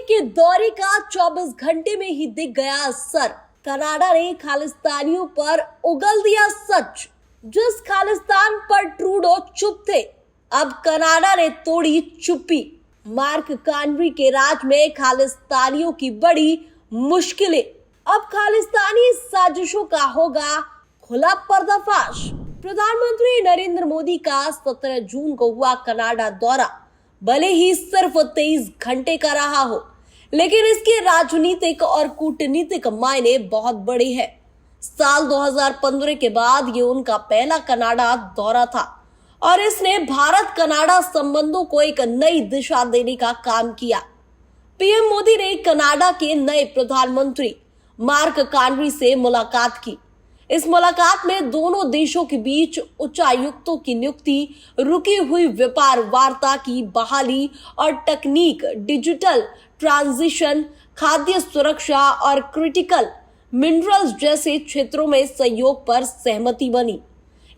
के दौरे का 24 घंटे में ही दिख गया असर। कनाडा ने खालिस्तानियों पर उगल दिया सच। जिस खालिस्तान पर ट्रूडो चुप थे, अब कनाडा ने तोड़ी चुप्पी। मार्क कार्नी के राज में खालिस्तानियों की बड़ी मुश्किलें। अब खालिस्तानी साजिशों का होगा खुला पर्दाफाश। प्रधानमंत्री नरेंद्र मोदी का 17 जून को हुआ कनाडा दौरा भले ही सिर्फ 23 घंटे का रहा हो, लेकिन इसके राजनीतिक और कूटनीतिक मायने बहुत बड़े हैं। साल 2015 के बाद ये उनका पहला कनाडा दौरा था और इसने भारत कनाडा संबंधों को एक नई दिशा देने का काम किया। पीएम मोदी ने कनाडा के नए प्रधानमंत्री मार्क कार्नी से मुलाकात की। इस मुलाकात में दोनों देशों के बीच उच्चायुक्तों की नियुक्ति, रुकी हुई व्यापार वार्ता की बहाली और तकनीक, डिजिटल ट्रांजिशन, खाद्य सुरक्षा और क्रिटिकल मिनरल्स जैसे क्षेत्रों में सहयोग पर सहमति बनी।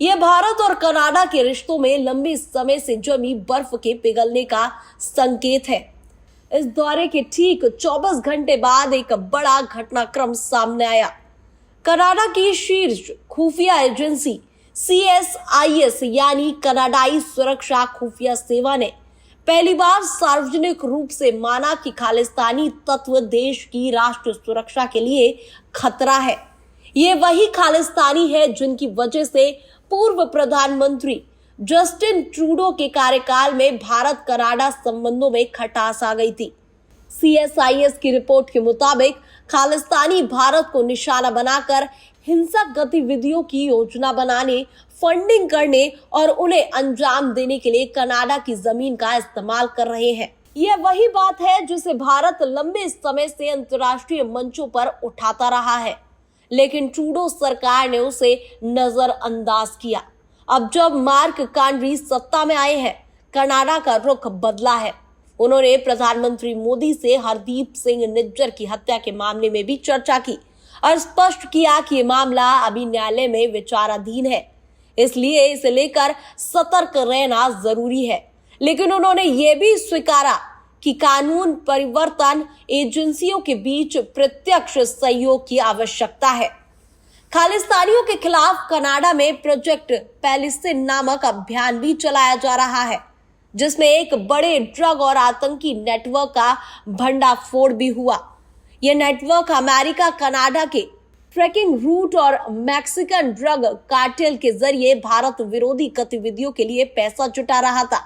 यह भारत और कनाडा के रिश्तों में लंबे समय से जमी बर्फ के पिघलने का संकेत है। इस दौरे के ठीक 24 घंटे बाद एक बड़ा घटनाक्रम सामने आया। कनाडा की शीर्ष खुफिया एजेंसी CSIS यानी कनाडाई सुरक्षा खुफिया सेवा ने पहली बार सार्वजनिक रूप से माना कि खालिस्तानी तत्व देश की राष्ट्र सुरक्षा के लिए खतरा है। ये वही खालिस्तानी है जिनकी वजह से पूर्व प्रधानमंत्री जस्टिन ट्रूडो के कार्यकाल में भारत कनाडा संबंधों में खटास आ गई थी। CSIS की रिपोर्ट के मुताबिक खालिस्तानी भारत को निशाना बनाकर हिंसक गतिविधियों की योजना बनाने, फंडिंग करने और उन्हें अंजाम देने के लिए कनाडा की जमीन का इस्तेमाल कर रहे हैं। यह वही बात है जिसे भारत लंबे समय से अंतर्राष्ट्रीय मंचों पर उठाता रहा है, लेकिन ट्रूडो सरकार ने उसे नजरअंदाज किया। अब जब मार्क कार्नी सत्ता में आए हैं, कनाडा का रुख बदला है। उन्होंने प्रधानमंत्री मोदी से हरदीप सिंह निज्जर की हत्या के मामले में भी चर्चा की और स्पष्ट किया कि ये मामला अभी न्यायालय में विचाराधीन है, इसलिए इसे लेकर सतर्क रहना जरूरी है। लेकिन उन्होंने ये भी स्वीकारा कि कानून परिवर्तन एजेंसियों के बीच प्रत्यक्ष सहयोग की आवश्यकता है। खालिस्तानियों के खिलाफ कनाडा में प्रोजेक्ट पैलेस्टीन नामक अभियान भी चलाया जा रहा है, जिसमें एक बड़े ड्रग और आतंकी नेटवर्क का भंडाफोड़ भी हुआ। यह नेटवर्क अमेरिका कनाडा के ट्रैकिंग रूट और मैक्सिकन ड्रग कार्टेल के जरिए भारत विरोधी गतिविधियों के लिए पैसा जुटा रहा था।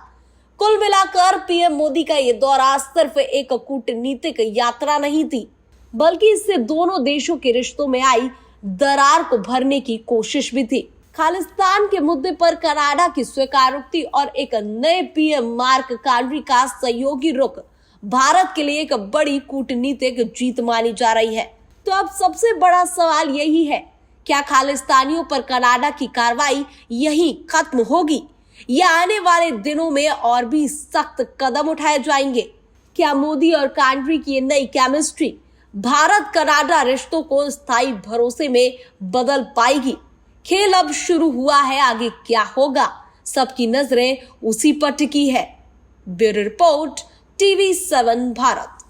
कुल मिलाकर पीएम मोदी का यह दौरा सिर्फ एक कूटनीतिक यात्रा नहीं थी, बल्कि इससे दोनों देशों के रिश्तों में आई दरार को भरने की कोशिश भी थी। खालिस्तान के मुद्दे पर कनाडा की स्वीकारोक्ति और एक नए पीएम मार्क कार्नी का सहयोगी रुख भारत के लिए एक बड़ी कूटनीतिक जीत मानी जा रही है। तो अब सबसे बड़ा सवाल यही है, क्या खालिस्तानियों पर कनाडा की कार्रवाई यहीं खत्म होगी या आने वाले दिनों में और भी सख्त कदम उठाए जाएंगे? क्या मोदी और कार्नी की नई केमिस्ट्री भारत कनाडा रिश्तों को स्थायी भरोसे में बदल पाएगी? खेल अब शुरू हुआ है, आगे क्या होगा सबकी नजरें उसी पर टिकी है। Bureau report, TV7 Bharat.